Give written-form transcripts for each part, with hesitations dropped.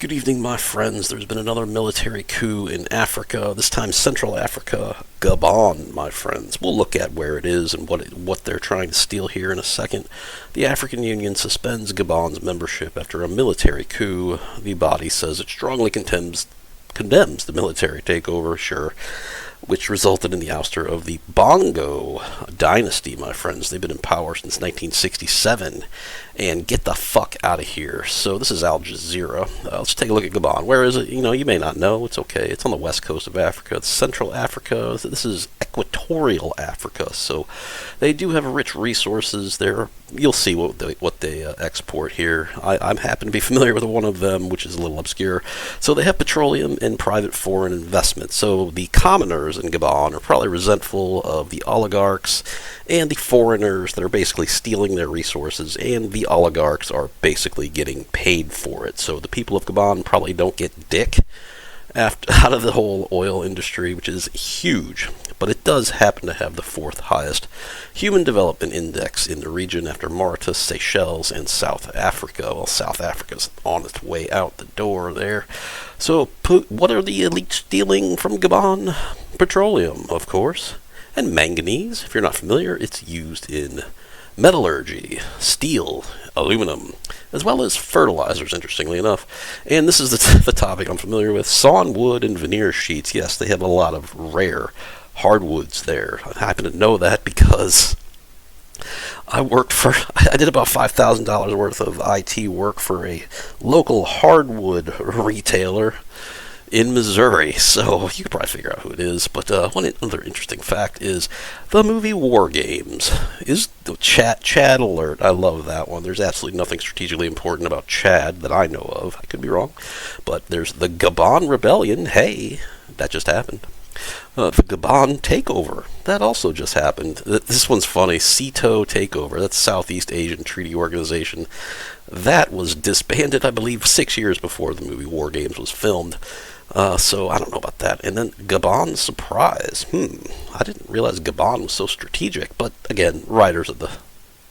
Good evening, my friends. There's been another military coup in Africa, this time Central Africa, Gabon, my friends. We'll look at where it is and what they're trying to steal here in a second. The African Union suspends Gabon's membership after a military coup. The body says it strongly condemns the military takeover, sure, which resulted in the ouster of the Bongo dynasty, my friends. They've been in power since 1967, and get the fuck out of here. So this is Al Jazeera. Let's take a look at Gabon. Where is it? You may not know. It's okay. It's on the west coast of Africa. It's Central Africa. This is equatorial Africa. So they do have rich resources there. You'll see what they export here. I happen to be familiar with one of them, which is a little obscure. So they have petroleum and private foreign investment. So the commoners in Gabon are probably resentful of the oligarchs and the foreigners that are basically stealing their resources, and the oligarchs are basically getting paid for it. So the people of Gabon probably don't get dick out of the whole oil industry, which is huge, but it does happen to have the fourth highest human development index in the region after Mauritius, Seychelles, and South Africa. Well, South Africa's on its way out the door there. So what are the elites stealing from Gabon? Petroleum, of course, and manganese. If you're not familiar, it's used in metallurgy, steel, aluminum, as well as fertilizers, interestingly enough. And this is the topic I'm familiar with. Sawn wood and veneer sheets. Yes, they have a lot of rare hardwoods there. I happen to know that because I did about $5,000 worth of IT work for a local hardwood retailer in Missouri, so you can probably figure out who it is. But one other interesting fact is the movie War Games is the Chad alert. I love that one. There's absolutely nothing strategically important about Chad that I know of. I could be wrong, but there's the Gabon Rebellion. Hey, that just happened. The Gabon Takeover, that also just happened. This one's funny. CETO Takeover, that's Southeast Asian Treaty Organization. That was disbanded, I believe, 6 years before the movie War Games was filmed. So I don't know about that. And then Gabon Surprise. I didn't realize Gabon was so strategic. But again, writers of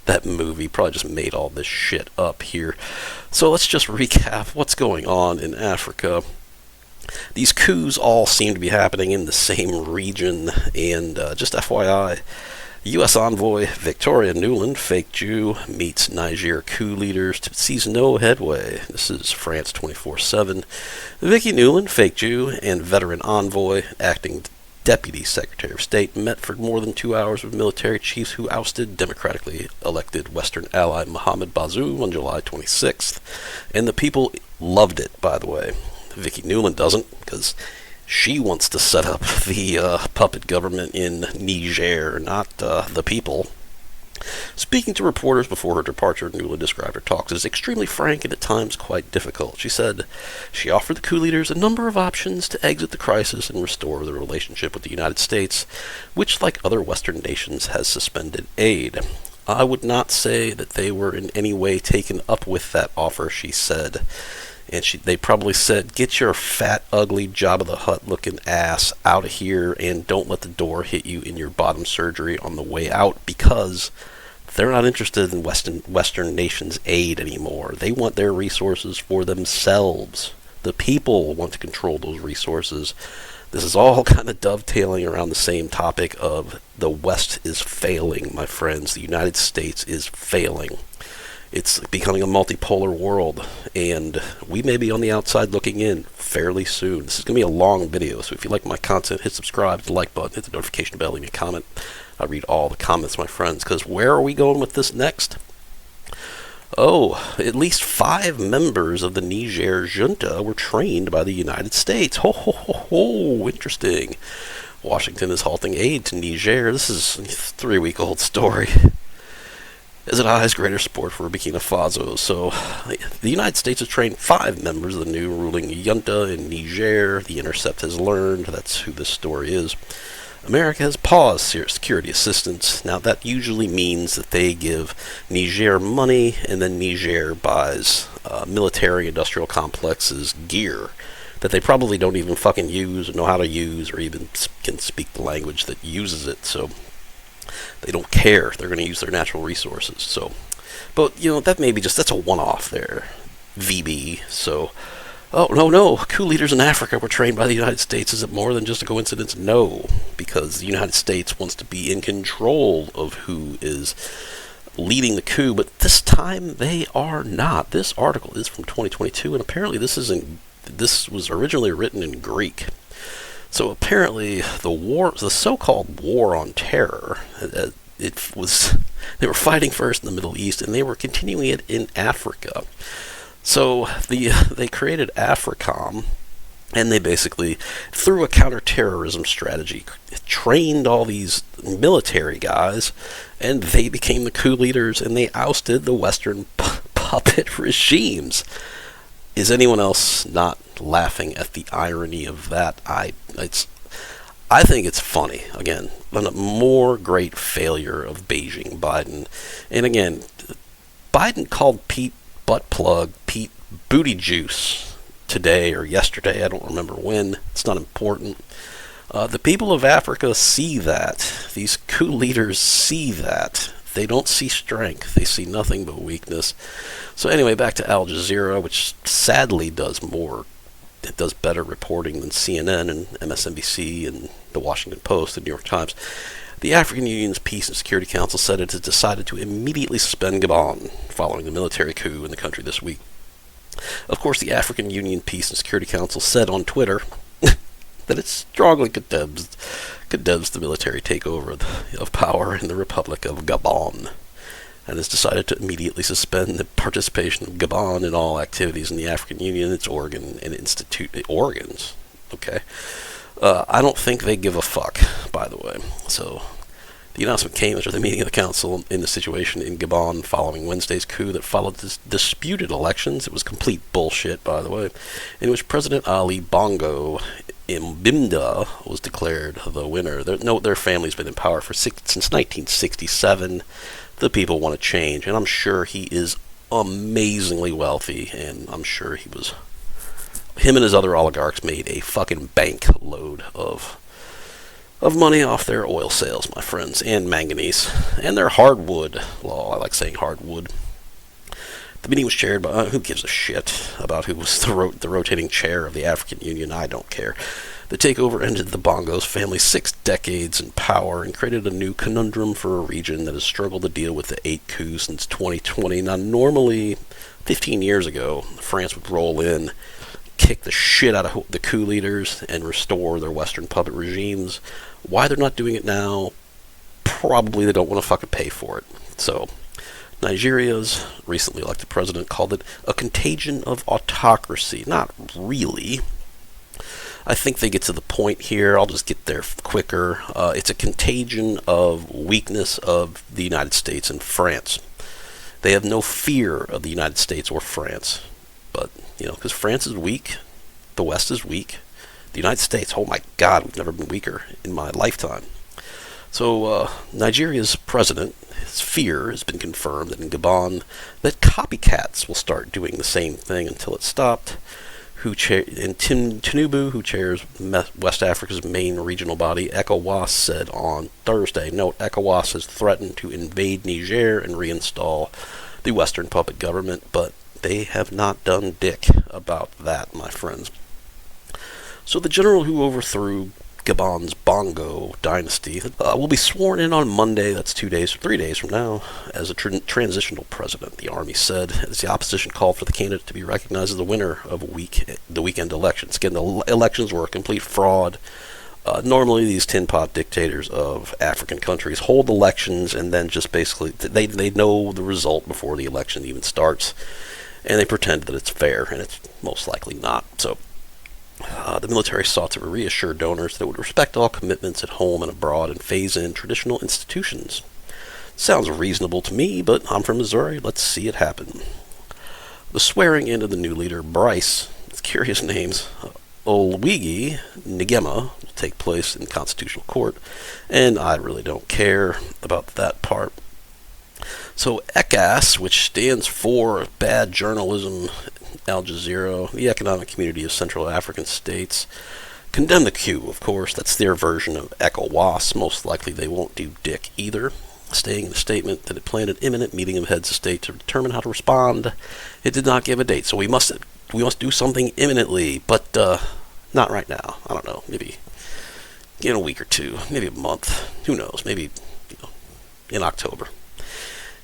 that movie probably just made all this shit up here. So let's just recap what's going on in Africa. These coups all seem to be happening in the same region, and just FYI, U.S. envoy Victoria Nuland, fake Jew, meets Niger coup leaders, sees no headway. This is France 24/7. Vicky Nuland, fake Jew, and veteran envoy, acting Deputy Secretary of State, met for more than 2 hours with military chiefs who ousted democratically elected Western ally Mohamed Bazoum on July 26th. And the people loved it, by the way. Vicky Nuland doesn't, because she wants to set up the puppet government in Niger, not the people. Speaking to reporters before her departure, Nuland described her talks as extremely frank and at times quite difficult. She said she offered the coup leaders a number of options to exit the crisis and restore the relationship with the United States, which, like other Western nations, has suspended aid. I would not say that they were in any way taken up with that offer, she said. And they probably said, get your fat, ugly, Jabba the Hutt looking ass out of here and don't let the door hit you in your bottom surgery on the way out, because they're not interested in Western nations' aid anymore. They want their resources for themselves. The people want to control those resources. This is all kind of dovetailing around the same topic of the West is failing, my friends. The United States is failing. It's becoming a multipolar world, and we may be on the outside looking in fairly soon. This is going to be a long video, so if you like my content, hit subscribe, hit the like button, hit the notification bell, leave me a comment. I read all the comments, my friends, because where are we going with this next? Oh, at least 5 members of the Niger junta were trained by the United States. Ho, ho, ho, ho, interesting. Washington is halting aid to Niger. This is a 3-week-old story. As it eyes greater support for Burkina Faso. So, the United States has trained 5 members of the new ruling junta in Niger. The Intercept has learned. That's who this story is. America has paused security assistance. Now, that usually means that they give Niger money, and then Niger buys military-industrial complexes gear that they probably don't even fucking use or know how to use or even can speak the language that uses it. So they don't care. They're going to use their natural resources. So, but that may be that's a one-off there, VB. So Oh, no, no. Coup leaders in Africa were trained by the United States. Is it more than just a coincidence? No, because the United States wants to be in control of who is leading the coup, but this time they are not. This article is from 2022, and apparently this was originally written in Greek. So apparently the so-called war on terror, they were fighting first in the Middle East, and they were continuing it in Africa. So they created AFRICOM, and they basically, through a counterterrorism strategy, trained all these military guys, and they became the coup leaders, and they ousted the Western puppet regimes. Is anyone else not laughing at the irony of that? I think it's funny. Again, a more great failure of Beijing Biden. And again, Biden called Pete Booty Juice today or yesterday. I don't remember when. It's not important. The people of Africa see that. These coup leaders see that. They don't see strength. They see nothing but weakness. So anyway, back to Al Jazeera, which sadly does better reporting than CNN and MSNBC and the Washington Post and New York Times. The African Union's Peace and Security Council said it has decided to immediately suspend Gabon following the military coup in the country this week. Of course, the African Union Peace and Security Council said on Twitter that it strongly condemns the military takeover of power in the Republic of Gabon, and has decided to immediately suspend the participation of Gabon in all activities in the African Union, its organs. Okay. I don't think they give a fuck, by the way. So, the announcement came after the meeting of the council in the situation in Gabon following Wednesday's coup that followed disputed elections. It was complete bullshit, by the way, in which President Ali Bongo Mbimda was declared the winner. Their family's been in power since 1967. The people want to change, and I'm sure he is amazingly wealthy, and I'm sure him and his other oligarchs made a fucking bank load of money off their oil sales, my friends, and manganese, and their hardwood law. I like saying hardwood. The meeting was chaired by, who gives a shit about who was the rotating chair of the African Union? I don't care. The takeover ended the Bongo's family 6 decades in power and created a new conundrum for a region that has struggled to deal with the 8 coups since 2020. Now, normally, 15 years ago, France would roll in, kick the shit out of the coup leaders, and restore their Western puppet regimes. Why they're not doing it now? Probably they don't want to fucking pay for it. So, Nigeria's recently elected president called it a contagion of autocracy. Not really. I think they get to the point here. I'll just get there quicker. It's a contagion of weakness of the United States and France. They have no fear of the United States or France. But, because France is weak, the West is weak. The United States, oh my God, we've never been weaker in my lifetime. So, Nigeria's president, his fear has been confirmed that in Gabon, that copycats will start doing the same thing until it's stopped. And Tinubu, who chairs West Africa's main regional body, ECOWAS, said on Thursday, ECOWAS has threatened to invade Niger and reinstall the Western puppet government, but they have not done dick about that, my friends. So the general who overthrew Gabon's Bongo dynasty will be sworn in on Monday, that's 3 days from now, as a transitional president, the army said, as the opposition called for the candidate to be recognized as the winner of the weekend elections. Again, the elections were a complete fraud. Normally, these tin pot dictators of African countries hold elections and then just basically, they know the result before the election even starts, and they pretend that it's fair, and it's most likely not. So, the military sought to reassure donors that it would respect all commitments at home and abroad and phase in traditional institutions. Sounds reasonable to me, but I'm from Missouri. Let's see it happen. The swearing in of the new leader, Bryce, with curious names, Oluwigi Ngema, will take place in Constitutional Court, and I really don't care about that part. So ECAS, which stands for Bad Journalism, Al Jazeera, the Economic Community of Central African States, condemned the coup, of course. That's their version of ECOWAS. Most likely they won't do dick either, stating in a statement that it planned an imminent meeting of heads of state to determine how to respond. It did not give a date, so we must we must do something imminently, but not right now. I don't know. Maybe in a week or two, maybe a month. Who knows? Maybe in October.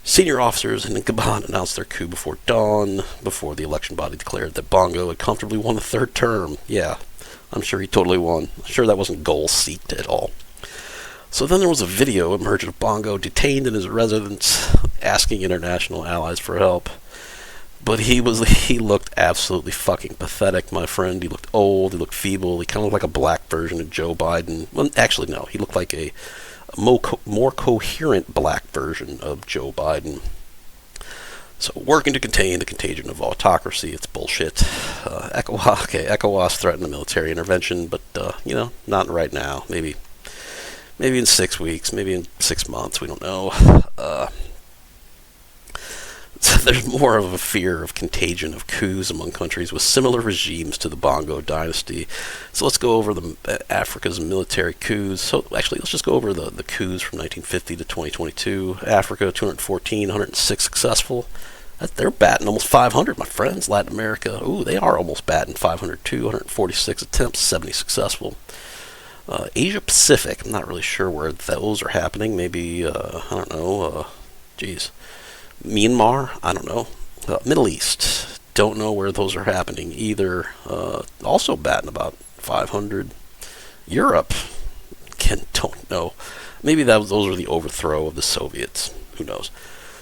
Senior officers in Gabon announced their coup before dawn, before the election body declared that Bongo had comfortably won the third term. Yeah, I'm sure he totally won. I'm sure that wasn't goal-seeked at all. So then there was a video emerged of Bongo detained in his residence, asking international allies for help. But he looked absolutely fucking pathetic, my friend. He looked old, he looked feeble, he kind of looked like a black version of Joe Biden. Well, actually, no, he looked like a more coherent black version of Joe Biden. So, working to contain the contagion of autocracy, it's bullshit. ECOWAS threatened a military intervention, but, not right now. Maybe in 6 weeks, maybe in 6 months, we don't know. So there's more of a fear of contagion of coups among countries with similar regimes to the Bongo dynasty. So let's go over Africa's military coups. So actually, let's just go over the coups from 1950 to 2022. Africa, 214, 106 successful. They're batting almost 500, my friends. Latin America, they are almost batting 502, 146 attempts, 70 successful. Asia Pacific, I'm not really sure where those are happening. Maybe, I don't know, Myanmar, I don't know. Middle East, don't know where those are happening either. Also batting about 500. Europe, again, don't know. Maybe those are the overthrow of the Soviets. Who knows?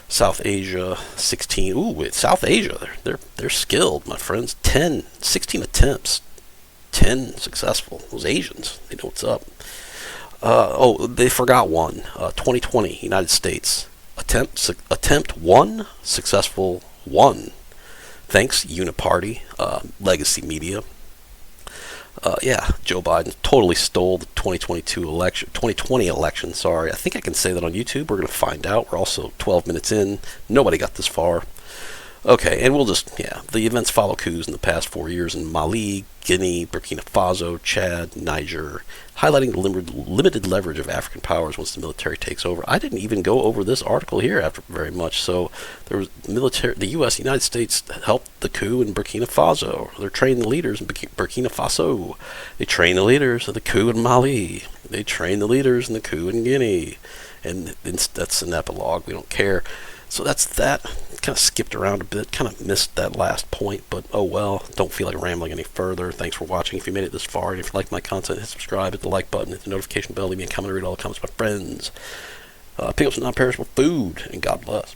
South Asia, 16. Ooh, South Asia, they're skilled, my friends. 16 attempts, 10 successful. Those Asians, they know what's up. They forgot one. 2020, United States. Attempt 1, successful 1. Thanks, Uniparty, Legacy Media. Joe Biden totally stole the 2020 election, sorry. I think I can say that on YouTube. We're going to find out. We're also 12 minutes in. Nobody got this far. Okay, and the events follow coups in the past 4 years in Mali, Guinea, Burkina Faso, Chad, Niger, highlighting the limited leverage of African powers once the military takes over. I didn't even go over this article here after very much. So there was the U.S., United States helped the coup in Burkina Faso. They're training the leaders in Burkina Faso. They train the leaders of the coup in Mali. They train the leaders in the coup in Guinea. And that's an epilogue. We don't care. So that's that. Kind of skipped around a bit, kind of missed that last point, but oh well. Don't feel like rambling any further. Thanks for watching. If you made it this far, and if you like my content, hit subscribe, hit the like button, hit the notification bell, leave me a comment, read all the comments of my friends. Pick up some non-perishable food, and God bless.